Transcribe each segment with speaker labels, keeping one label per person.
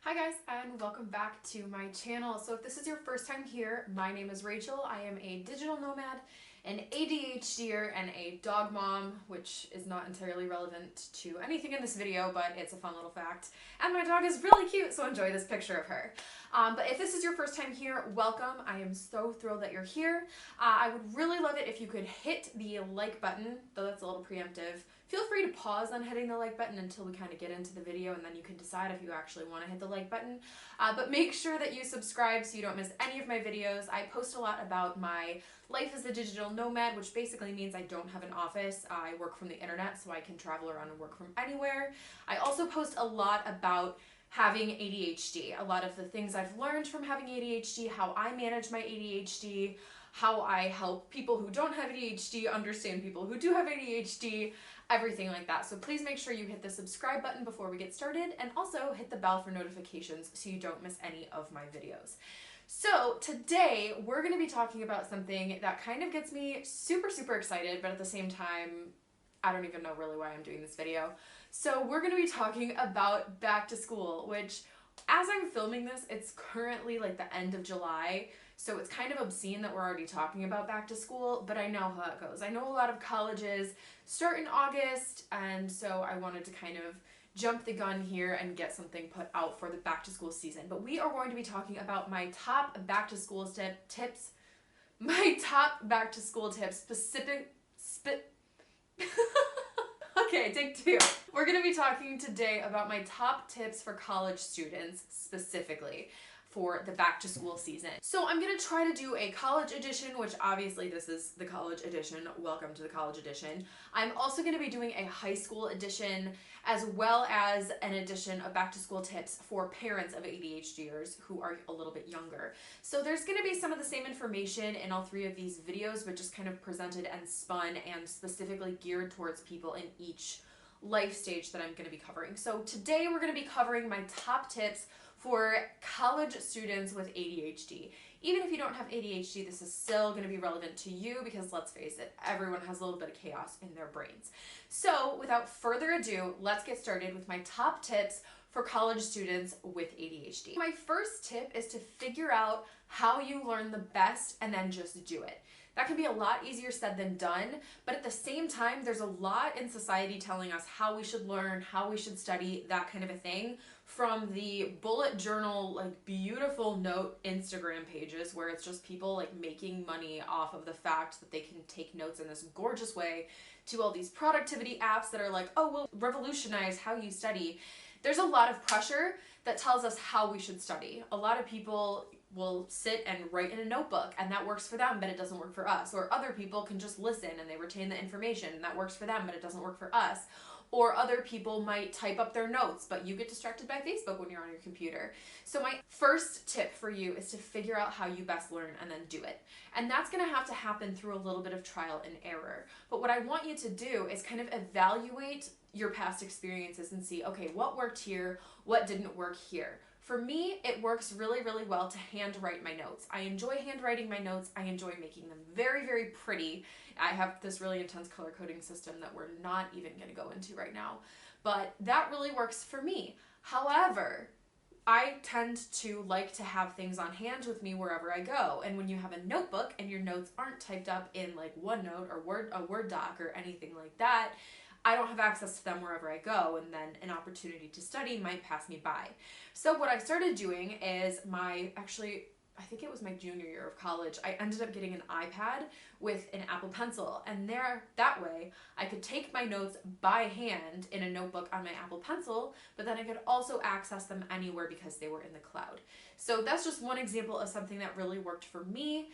Speaker 1: Hi guys, and welcome back to my channel. So if this is your first time here, my name is Rachel. I am a digital nomad, an ADHD-er, and a dog mom, which is not entirely relevant to anything in this video, but it's a fun little fact. And my dog is really cute, so enjoy this picture of her. But if this is your first time here, welcome. I am so thrilled that you're here. I would really love it if you could hit the like button, though that's a little preemptive. Feel free to pause on hitting the like button until we kind of get into the video, and then you can decide if you actually want to hit the like button. But make sure that you subscribe so you don't miss any of my videos. I post a lot about my life as a digital nomad, which basically means I don't have an office. I work from the internet, so I can travel around and work from anywhere. I also post a lot about having ADHD, a lot of the things I've learned from having ADHD, how I manage my ADHD, how I help people who don't have ADHD understand people who do have ADHD, everything like that. So please make sure you hit the subscribe button before we get started, and also hit the bell for notifications so you don't miss any of my videos. So today we're going to be talking about something that kind of gets me super excited, but at the same time, I don't even know really why I'm doing this video. So we're going to be talking about back to school, which as I'm filming this, it's currently like the end of July. So it's kind of obscene that we're already talking about back to school, but I know how it goes. I know a lot of colleges start in August, and so I wanted to kind of jump the gun here and get something put out for the back to school season. But we are going to be talking about my top back to school tips, Okay, take two. We're going to be talking today about my top tips for college students specifically for the back to school season. So I'm going to try to do a college edition, which obviously this is the college edition. Welcome to the college edition. I'm also going to be doing a high school edition, as well as an edition of back to school tips for parents of ADHDers who are a little bit younger. So there's going to be some of the same information in all three of these videos, but just kind of presented and spun and specifically geared towards people in each life stage that I'm going to be covering. So today we're going to be covering my top tips for college students with ADHD. Even if you don't have ADHD, this is still going to be relevant to you because let's face it, everyone has a little bit of chaos in their brains. So without further ado, let's get started with my top tips for college students with ADHD. My first tip is to figure out how you learn the best and then just do it. That can be a lot easier said than done, but at the same time, there's a lot in society telling us how we should learn, how we should study, that kind of a thing, from the bullet journal, like beautiful note Instagram pages where it's just people like making money off of the fact that they can take notes in this gorgeous way, to all these productivity apps that are like, oh, we'll revolutionize how you study. There's a lot of pressure that tells us how we should study. A lot of people will sit and write in a notebook and that works for them, but it doesn't work for us. Or other people can just listen and they retain the information and that works for them, but it doesn't work for us. Or other people might type up their notes, but you get distracted by Facebook when you're on your computer. So my first tip for you is to figure out how you best learn and then do it. And that's gonna have to happen through a little bit of trial and error. But what I want you to do is kind of evaluate your past experiences and see, okay, what worked here, what didn't work here. For me, it works really well to handwrite my notes. I enjoy handwriting my notes. I enjoy making them very pretty. I have this really intense color coding system that we're not even going to go into right now, but that really works for me. However, I tend to like to have things on hand with me wherever I go, and when you have a notebook and your notes aren't typed up in like OneNote or a Word doc or anything like that, I don't have access to them wherever I go, and then an opportunity to study might pass me by. So what I started doing is I think it was my junior year of college, I ended up getting an iPad with an Apple Pencil, and that way I could take my notes by hand in a notebook on my Apple Pencil, but then I could also access them anywhere because they were in the cloud. So that's just one example of something that really worked for me.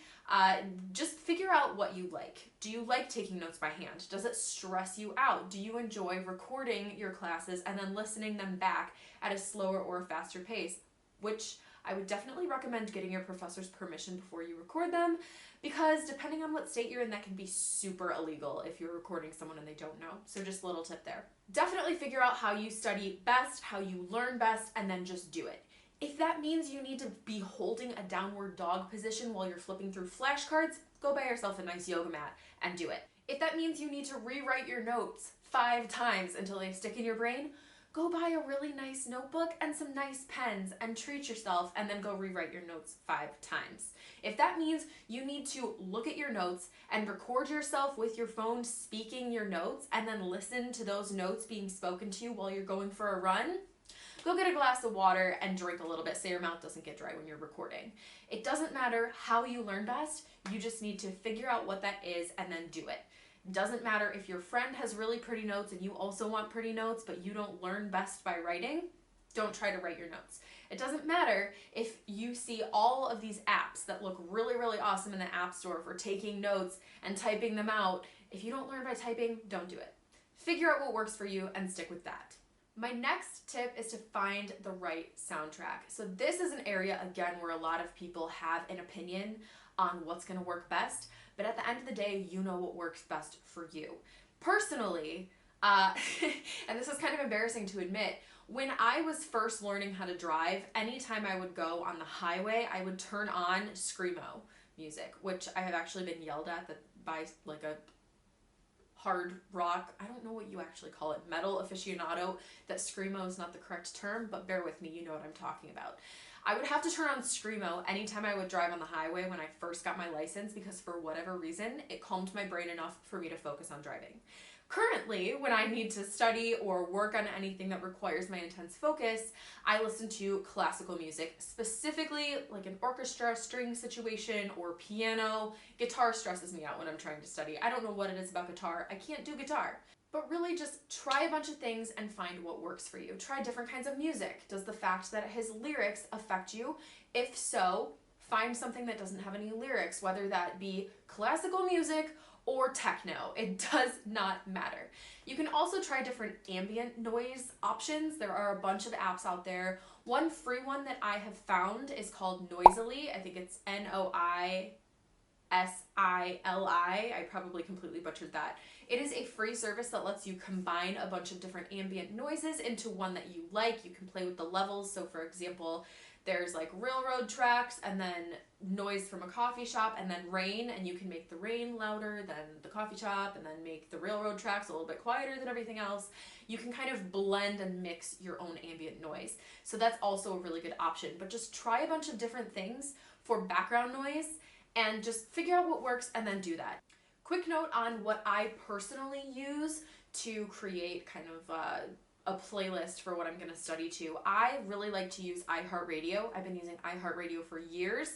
Speaker 1: Just figure out what you like. Do you like taking notes by hand? Does it stress you out? Do you enjoy recording your classes and then listening them back at a slower or a faster pace? Which I would definitely recommend getting your professor's permission before you record them, because depending on what state you're in, that can be super illegal if you're recording someone and they don't know. So just a little tip there. Definitely figure out how you study best, how you learn best, and then just do it. If that means you need to be holding a downward dog position while you're flipping through flashcards, go buy yourself a nice yoga mat and do it. If that means you need to rewrite your notes 5 times until they stick in your brain, go buy a really nice notebook and some nice pens and treat yourself, and then go rewrite your notes 5 times. If that means you need to look at your notes and record yourself with your phone speaking your notes and then listen to those notes being spoken to you while you're going for a run, go get a glass of water and drink a little bit so your mouth doesn't get dry when you're recording. It doesn't matter how you learn best, you just need to figure out what that is and then do it. Doesn't matter if your friend has really pretty notes and you also want pretty notes, but you don't learn best by writing, don't try to write your notes. It doesn't matter if you see all of these apps that look really, really awesome in the App Store for taking notes and typing them out. If you don't learn by typing, don't do it. Figure out what works for you and stick with that. My next tip is to find the right soundtrack. So this is an area, again, where a lot of people have an opinion on what's going to work best, but at the end of the day, you know what works best for you. Personally, and this is kind of embarrassing to admit, when I was first learning how to drive, anytime I would go on the highway, I would turn on Screamo music, which I have actually been yelled at by like a hard rock, I don't know what you actually call it, metal aficionado, that Screamo is not the correct term, but bear with me, you know what I'm talking about. I would have to turn on Screamo anytime I would drive on the highway when I first got my license because for whatever reason, it calmed my brain enough for me to focus on driving. Currently, when I need to study or work on anything that requires my intense focus, I listen to classical music, specifically like an orchestra, string situation, or piano. Guitar stresses me out when I'm trying to study. I don't know what it is about guitar. I can't do guitar. But really just try a bunch of things and find what works for you. Try different kinds of music. Does the fact that it has lyrics affect you? If so, find something that doesn't have any lyrics, whether that be classical music or techno. It does not matter. You can also try different ambient noise options. There are a bunch of apps out there. One free one that I have found is called Noisily. I think it's Noisili. I probably completely butchered that. It is a free service that lets you combine a bunch of different ambient noises into one that you like. You can play with the levels. So for example, there's like railroad tracks and then noise from a coffee shop and then rain, and you can make the rain louder than the coffee shop and then make the railroad tracks a little bit quieter than everything else. You can kind of blend and mix your own ambient noise. So that's also a really good option, but just try a bunch of different things for background noise and just figure out what works and then do that. Quick note on what I personally use to create kind of a playlist for what I'm going to study to. I really like to use iHeartRadio. I've been using iHeartRadio for years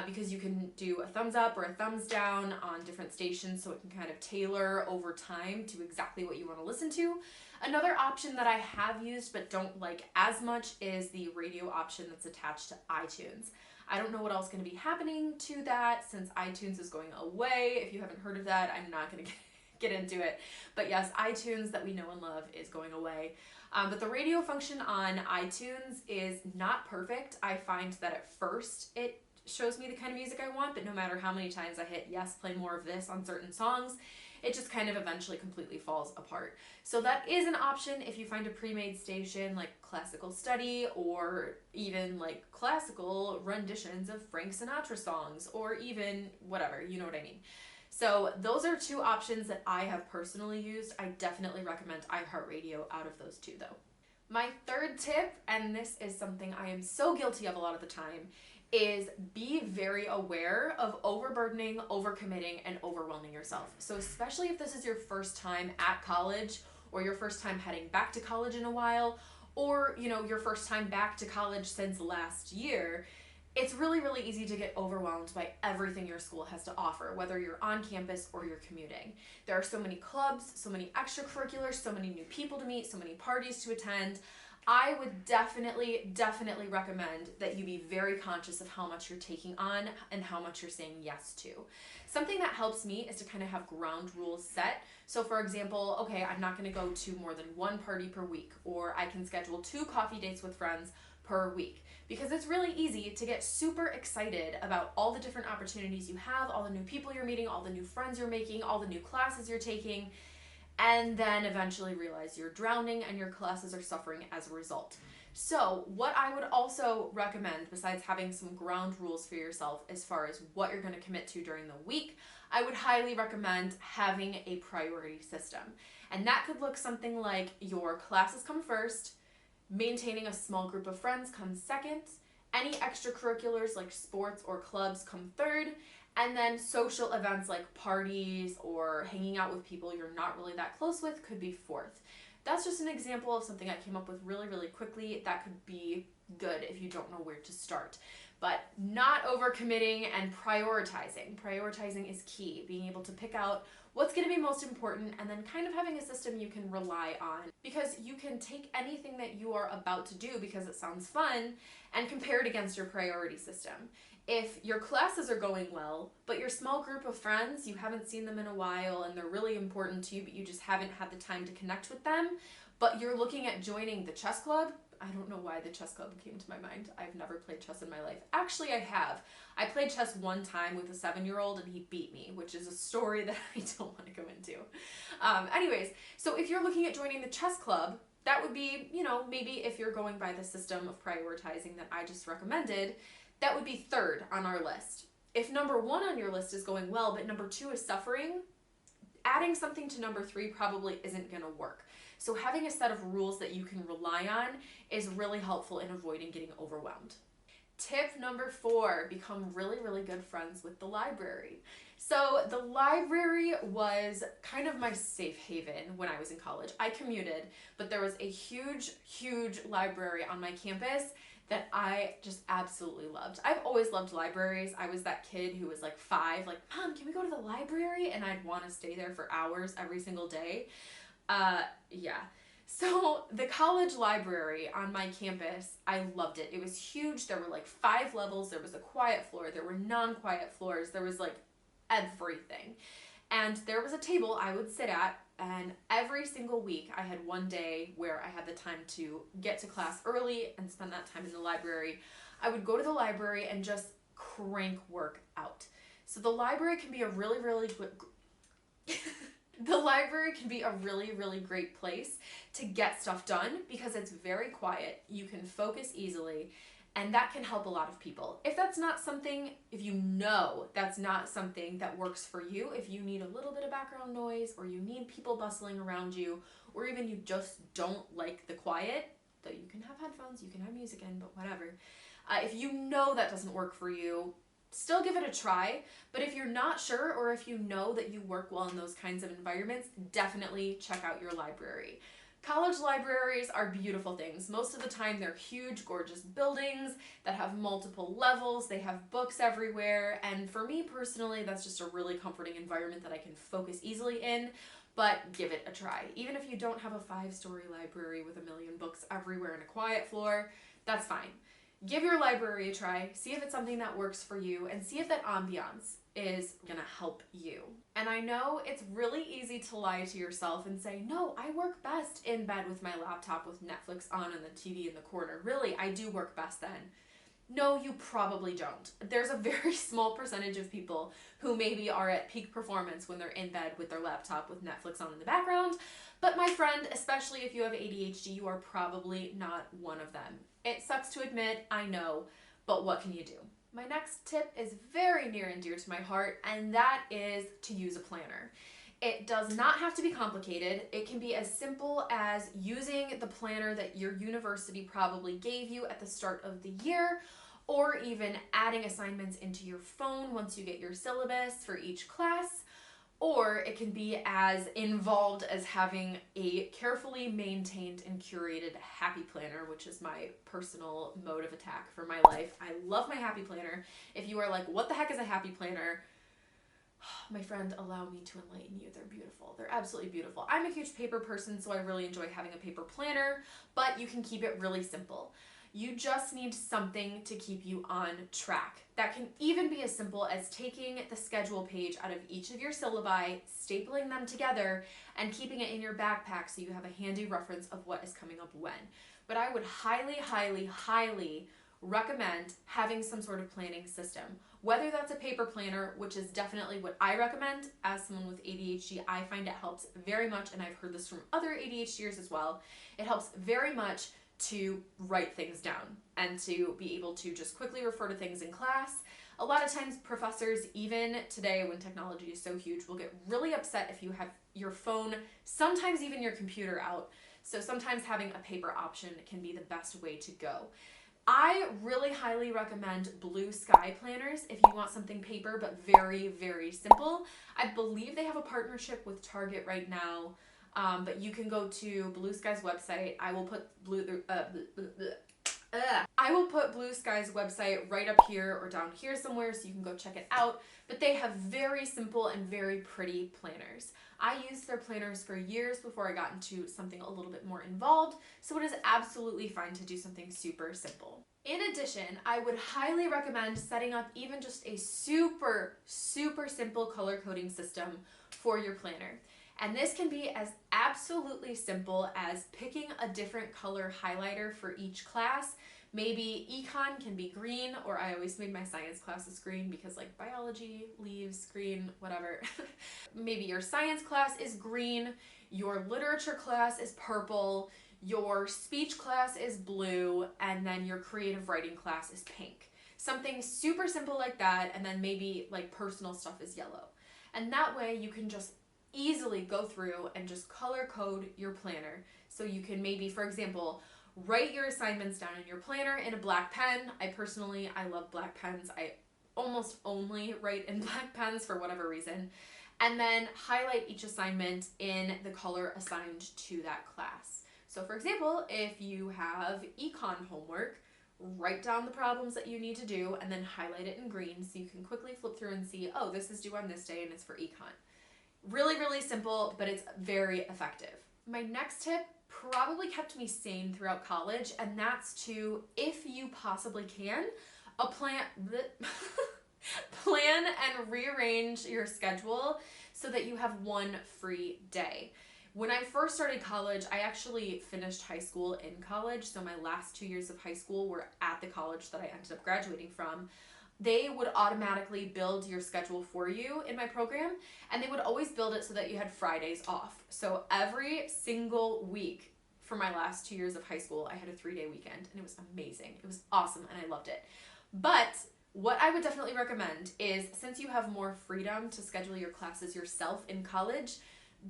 Speaker 1: because you can do a thumbs up or a thumbs down on different stations, so it can kind of tailor over time to exactly what you want to listen to. Another option that I have used but don't like as much is the radio option that's attached to iTunes. I don't know what else is going to be happening to that since iTunes is going away. If you haven't heard of that, I'm not going to get into it. But yes, iTunes that we know and love is going away. But the radio function on iTunes is not perfect. I find that at first it shows me the kind of music I want, but no matter how many times I hit yes, play more of this on certain songs, it just kind of eventually completely falls apart. So that is an option if you find a pre-made station like classical study or even like classical renditions of Frank Sinatra songs or even whatever, you know what I mean. So those are 2 options that I have personally used. I definitely recommend iHeartRadio out of those 2 though. My third tip, and this is something I am so guilty of a lot of the time, is be very aware of overburdening, overcommitting, and overwhelming yourself. So especially if this is your first time at college or your first time heading back to college in a while, or your first time back to college since last year, it's really, really easy to get overwhelmed by everything your school has to offer, whether you're on campus or you're commuting. There are so many clubs, so many extracurriculars, so many new people to meet, so many parties to attend. I would definitely recommend that you be very conscious of how much you're taking on and how much you're saying yes to. Something that helps me is to kind of have ground rules set. So for example, okay, I'm not going to go to more than 1 party per week, or I can schedule 2 coffee dates with friends per week. Because it's really easy to get super excited about all the different opportunities you have, all the new people you're meeting, all the new friends you're making, all the new classes you're taking, and then eventually realize you're drowning and your classes are suffering as a result. So what I would also recommend, besides having some ground rules for yourself as far as what you're going to commit to during the week, I would highly recommend having a priority system. And that could look something like your classes come first, maintaining a small group of friends comes second, any extracurriculars like sports or clubs come third, and then social events like parties or hanging out with people you're not really that close with could be fourth. That's just an example of something I came up with really, really quickly that could be good if you don't know where to start. But not overcommitting and prioritizing. Prioritizing is key. Being able to pick out what's going to be most important and then kind of having a system you can rely on. Because you can take anything that you are about to do because it sounds fun and compare it against your priority system. If your classes are going well, but your small group of friends, you haven't seen them in a while and they're really important to you, but you just haven't had the time to connect with them, but you're looking at joining the chess club. I don't know why the chess club came to my mind. I've never played chess in my life. Actually, I have. I played chess one time with a 7-year-old and he beat me, which is a story that I don't want to go into. Anyways, so if you're looking at joining the chess club, that would be, maybe if you're going by the system of prioritizing that I just recommended, that would be third on our list. If number 1 on your list is going well, but number 2 is suffering, adding something to number 3 probably isn't going to work. So having a set of rules that you can rely on is really helpful in avoiding getting overwhelmed. Tip number 4, become really, really good friends with the library. So the library was kind of my safe haven when I was in college. I commuted, but there was a huge, huge library on my campus that I just absolutely loved. I've always loved libraries. I was that kid who was like 5, like, Mom, can we go to the library? And I'd want to stay there for hours every single day. Yeah. So the college library on my campus, I loved it. It was huge. There were like 5 levels. There was a quiet floor. There were non-quiet floors. There was like everything. And there was a table I would sit at, and every single week I had one day where I had the time to get to class early and spend that time in the library. I would go to the library and just crank work out. So the library can be a really, really good... The library can be a really, really great place to get stuff done because it's very quiet. You can focus easily, and that can help a lot of people. If that's not something, if you know that's not something that works for you, if you need a little bit of background noise or you need people bustling around you, or even you just don't like the quiet, though you can have headphones, you can have music in, but whatever. If you know that doesn't work for you, still give it a try, but if you're not sure or if you know that you work well in those kinds of environments, definitely check out your library. College libraries are beautiful things. Most of the time they're huge, gorgeous buildings that have multiple levels, they have books everywhere, and for me personally, that's just a really comforting environment that I can focus easily in, but give it a try. Even if you don't have a 5-story library with a million books everywhere and a quiet floor, that's fine. Give your library a try, see if it's something that works for you, and see if that ambiance is gonna help you. And I know it's really easy to lie to yourself and say, no, I work best in bed with my laptop with Netflix on and the TV in the corner. Really, I do work best then. No, you probably don't. There's a very small percentage of people who maybe are at peak performance when they're in bed with their laptop with Netflix on in the background. But my friend, especially if you have ADHD, you are probably not one of them. It sucks to admit, I know, but what can you do? My next tip is very near and dear to my heart, and that is to use a planner. It does not have to be complicated. It can be as simple as using the planner that your university probably gave you at the start of the year, or even adding assignments into your phone once you get your syllabus for each class. Or it can be as involved as having a carefully maintained and curated happy planner, which is my personal mode of attack for my life. I love my happy planner. If you are like, what the heck is a happy planner? My friend, allow me to enlighten you. They're beautiful. They're absolutely beautiful. I'm a huge paper person, so I really enjoy having a paper planner, but you can keep it really simple. You just need something to keep you on track. That can even be as simple as taking the schedule page out of each of your syllabi, stapling them together, and keeping it in your backpack so you have a handy reference of what is coming up when. But I would highly, highly, highly recommend having some sort of planning system. Whether that's a paper planner, which is definitely what I recommend as someone with ADHD, I find it helps very much, and I've heard this from other ADHDers as well. It helps very much to write things down and to be able to just quickly refer to things in class. A lot of times professors, even today when technology is so huge, will get really upset if you have your phone, sometimes even your computer out. So sometimes having a paper option can be the best way to go. I really highly recommend Blue Sky planners if you want something paper but very, very simple. I believe they have a partnership with Target right now, but you can go to Blue Sky's website. I will put Blue Sky's website right up here or down here somewhere so you can go check it out. But they have very simple and very pretty planners. I used their planners for years before I got into something a little bit more involved, so it is absolutely fine to do something super simple. In addition, I would highly recommend setting up even just a super, super simple color coding system for your planner. And this can be as absolutely simple as picking a different color highlighter for each class. Maybe econ can be green, or I always made my science classes green because like biology, leaves, green, whatever. Maybe your science class is green, your literature class is purple, your speech class is blue, and then your creative writing class is pink. Something super simple like that, and then maybe like personal stuff is yellow. And that way you can just easily go through and just color code your planner. So you can maybe, for example, write your assignments down in your planner in a black pen. I love black pens. I almost only write in black pens for whatever reason. And then highlight each assignment in the color assigned to that class. So for example, if you have econ homework, write down the problems that you need to do and then highlight it in green so you can quickly flip through and see, oh, this is due on this day and it's for econ. Really, really simple, but it's very effective. My next tip probably kept me sane throughout college, and that's to, if you possibly can, plan and rearrange your schedule so that you have one free day. When I first started college, I actually finished high school in college, so my last 2 years of high school were at the college that I ended up graduating from. They would automatically build your schedule for you in my program, and they would always build it so that you had Fridays off. So every single week for my last 2 years of high school, I had a 3-day weekend, and it was amazing. It was awesome, and I loved it. But what I would definitely recommend is, since you have more freedom to schedule your classes yourself in college,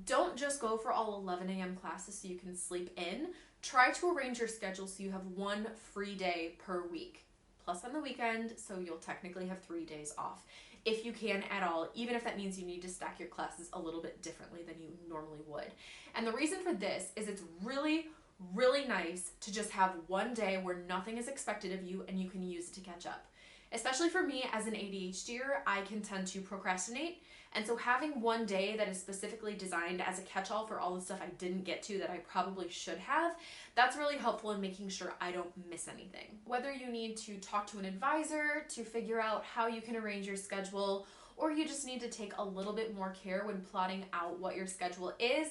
Speaker 1: don't just go for all 11 a.m. classes so you can sleep in. Try to arrange your schedule so you have one free day per week, plus on the weekend, so you'll technically have 3 days off, if you can at all, even if that means you need to stack your classes a little bit differently than you normally would. And the reason for this is it's really, really nice to just have one day where nothing is expected of you and you can use it to catch up. Especially for me as an ADHDier, I can tend to procrastinate, and so having one day that is specifically designed as a catch-all for all the stuff I didn't get to that I probably should have, that's really helpful in making sure I don't miss anything. Whether you need to talk to an advisor to figure out how you can arrange your schedule, or you just need to take a little bit more care when plotting out what your schedule is,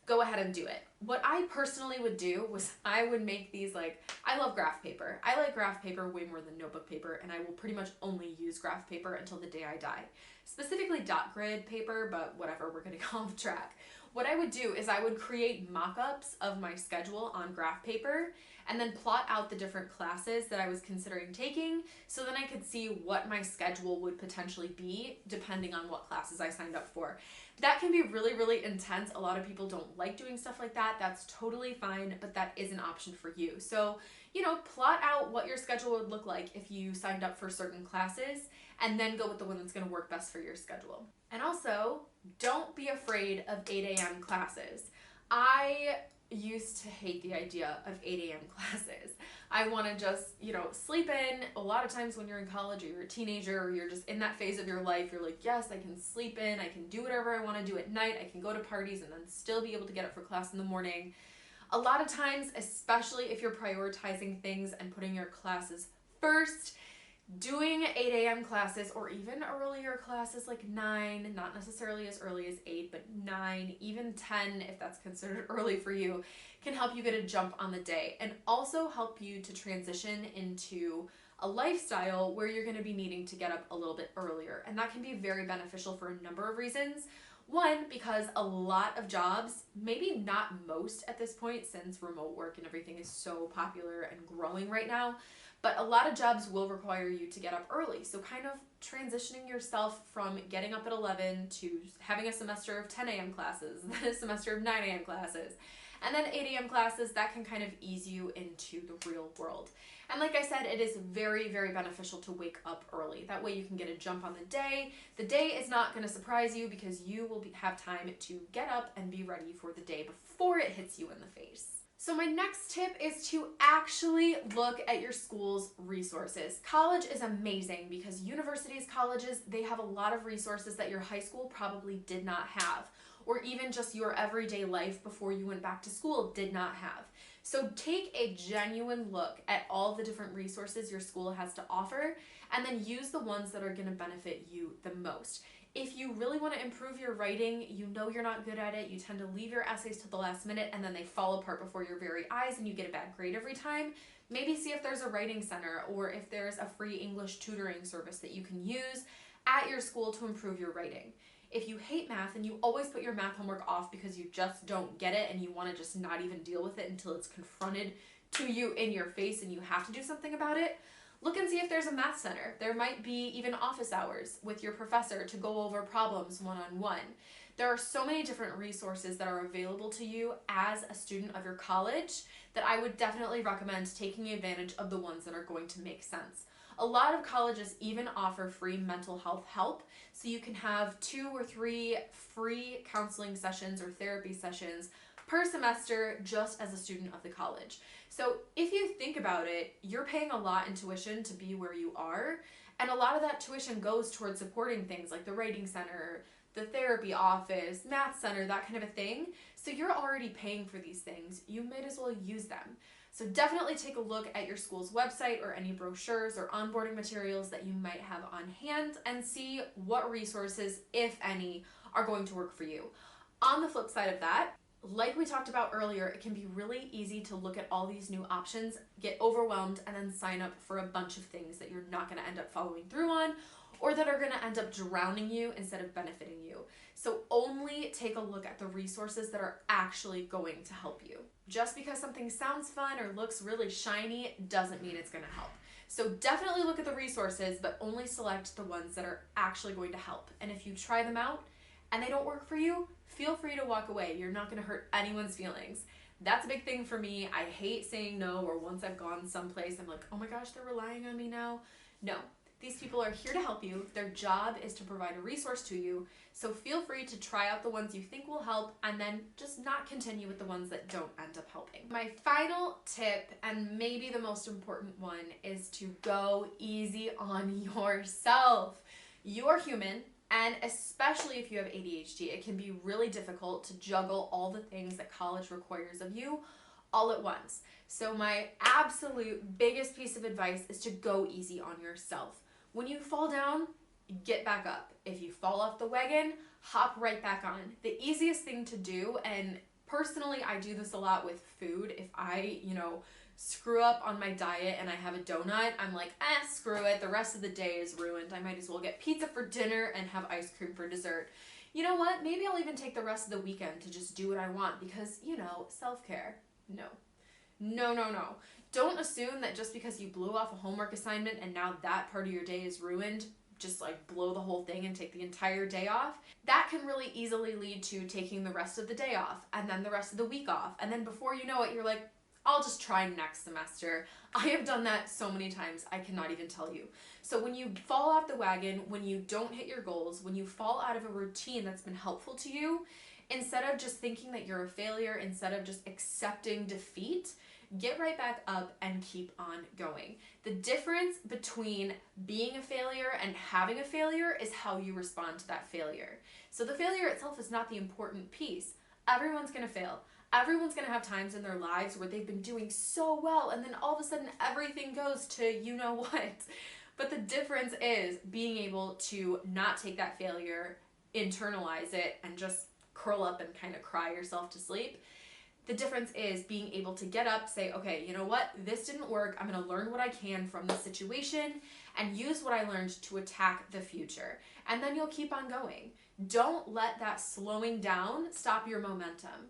Speaker 1: go ahead and do it. What I personally would do was I would make these, I love graph paper. I like graph paper way more than notebook paper, and I will pretty much only use graph paper until the day I die. Specifically dot grid paper, but whatever, we're gonna go off track. What I would do is I would create mock-ups of my schedule on graph paper and then plot out the different classes that I was considering taking, so then I could see what my schedule would potentially be depending on what classes I signed up for. That can be really, really intense. A lot of people don't like doing stuff like that. That's totally fine, but that is an option for you. So, plot out what your schedule would look like if you signed up for certain classes, and then go with the one that's going to work best for your schedule. And also, don't be afraid of 8 a.m. classes. I used to hate the idea of 8 a.m. classes. I want to just, sleep in. A lot of times when you're in college or you're a teenager or you're just in that phase of your life, you're like, yes, I can sleep in, I can do whatever I want to do at night, I can go to parties and then still be able to get up for class in the morning. A lot of times, especially if you're prioritizing things and putting your classes first, doing 8 a.m. classes or even earlier classes like 9, not necessarily as early as 8, but 9, even 10 if that's considered early for you, can help you get a jump on the day and also help you to transition into a lifestyle where you're going to be needing to get up a little bit earlier. And that can be very beneficial for a number of reasons. One, because a lot of jobs, maybe not most at this point since remote work and everything is so popular and growing right now, But a lot of jobs will require you to get up early. So kind of transitioning yourself from getting up at 11 to having a semester of 10 a.m. classes, then a semester of 9 a.m. classes, and then 8 a.m. classes, that can kind of ease you into the real world. And like I said, it is very, very beneficial to wake up early. That way you can get a jump on the day. The day is not going to surprise you because you will have time to get up and be ready for the day before it hits you in the face. So my next tip is to actually look at your school's resources. College is amazing because universities, colleges, they have a lot of resources that your high school probably did not have, or even just your everyday life before you went back to school did not have. So take a genuine look at all the different resources your school has to offer, and then use the ones that are going to benefit you the most. If you really want to improve your writing, you know you're not good at it, you tend to leave your essays to the last minute and then they fall apart before your very eyes and you get a bad grade every time, maybe see if there's a writing center or if there's a free English tutoring service that you can use at your school to improve your writing. If you hate math and you always put your math homework off because you just don't get it and you want to just not even deal with it until it's confronted to you in your face and you have to do something about it, look and see if there's a math center. There might be even office hours with your professor to go over problems one-on-one. There are so many different resources that are available to you as a student of your college that I would definitely recommend taking advantage of the ones that are going to make sense. A lot of colleges even offer free mental health help, so you can have 2 or 3 free counseling sessions or therapy sessions per semester just as a student of the college. So if you think about it, you're paying a lot in tuition to be where you are, and a lot of that tuition goes towards supporting things like the writing center, the therapy office, math center, that kind of a thing. So you're already paying for these things. You might as well use them. So definitely take a look at your school's website or any brochures or onboarding materials that you might have on hand and see what resources, if any, are going to work for you. On the flip side of that, like we talked about earlier, it can be really easy to look at all these new options, get overwhelmed, and then sign up for a bunch of things that you're not going to end up following through on, or that are going to end up drowning you instead of benefiting you. So only take a look at the resources that are actually going to help you. Just because something sounds fun or looks really shiny doesn't mean it's going to help. So definitely look at the resources, but only select the ones that are actually going to help. And if you try them out and they don't work for you, feel free to walk away. You're not going to hurt anyone's feelings. That's a big thing for me. I hate saying no, or once I've gone someplace, I'm like, oh my gosh, they're relying on me now. No. These people are here to help you. Their job is to provide a resource to you. So feel free to try out the ones you think will help and then just not continue with the ones that don't end up helping. My final tip, and maybe the most important one, is to go easy on yourself. You are human, and especially if you have ADHD, it can be really difficult to juggle all the things that college requires of you all at once. So my absolute biggest piece of advice is to go easy on yourself. When you fall down, get back up. If you fall off the wagon, hop right back on. The easiest thing to do, and personally I do this a lot with food. If I, screw up on my diet and I have a donut, I'm like, screw it. The rest of the day is ruined. I might as well get pizza for dinner and have ice cream for dessert. You know what? Maybe I'll even take the rest of the weekend to just do what I want because, self-care. No. No, no, no. Don't assume that just because you blew off a homework assignment and now that part of your day is ruined, just like blow the whole thing and take the entire day off. That can really easily lead to taking the rest of the day off and then the rest of the week off. And then before you know it, you're like, I'll just try next semester. I have done that so many times, I cannot even tell you. So when you fall off the wagon, when you don't hit your goals, when you fall out of a routine that's been helpful to you, instead of just thinking that you're a failure, instead of just accepting defeat, get right back up and keep on going. The difference between being a failure and having a failure is how you respond to that failure. So the failure itself is not the important piece. Everyone's going to fail. Everyone's going to have times in their lives where they've been doing so well and then all of a sudden everything goes to you know what. But the difference is being able to not take that failure, internalize it, and just curl up and kind of cry yourself to sleep. The difference is being able to get up, say, okay, you know what, this didn't work. I'm going to learn what I can from this situation and use what I learned to attack the future. And then you'll keep on going. Don't let that slowing down stop your momentum.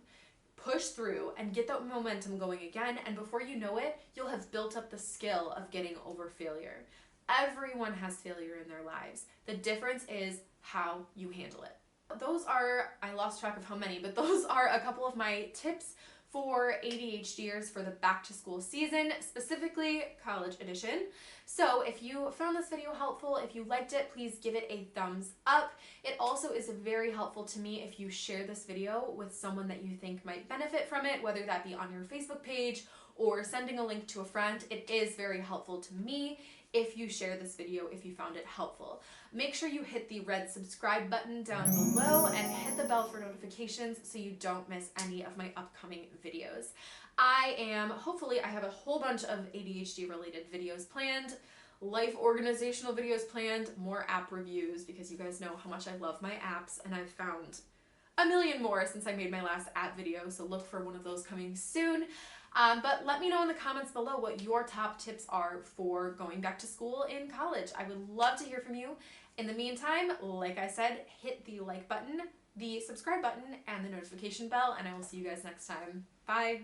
Speaker 1: push through and get that momentum going again, and before you know it, you'll have built up the skill of getting over failure. Everyone has failure in their lives. The difference is how you handle it. Those are, I lost track of how many, but those are a couple of my tips for ADHDers for the back to school season, specifically college edition. So if you found this video helpful, if you liked it, please give it a thumbs up. It also is very helpful to me if you share this video with someone that you think might benefit from it, whether that be on your Facebook page or sending a link to a friend. It is very helpful to me if you share this video if you found it helpful. Make sure you hit the red subscribe button down below and hit the bell for notifications so you don't miss any of my upcoming videos. Hopefully I have a whole bunch of ADHD related videos planned, life organizational videos planned, more app reviews, because you guys know how much I love my apps, and I've found a million more since I made my last app video, so look for one of those coming soon. But let me know in the comments below what your top tips are for going back to school in college. I would love to hear from you. In the meantime, like I said, hit the like button, the subscribe button, and the notification bell, and I will see you guys next time. Bye!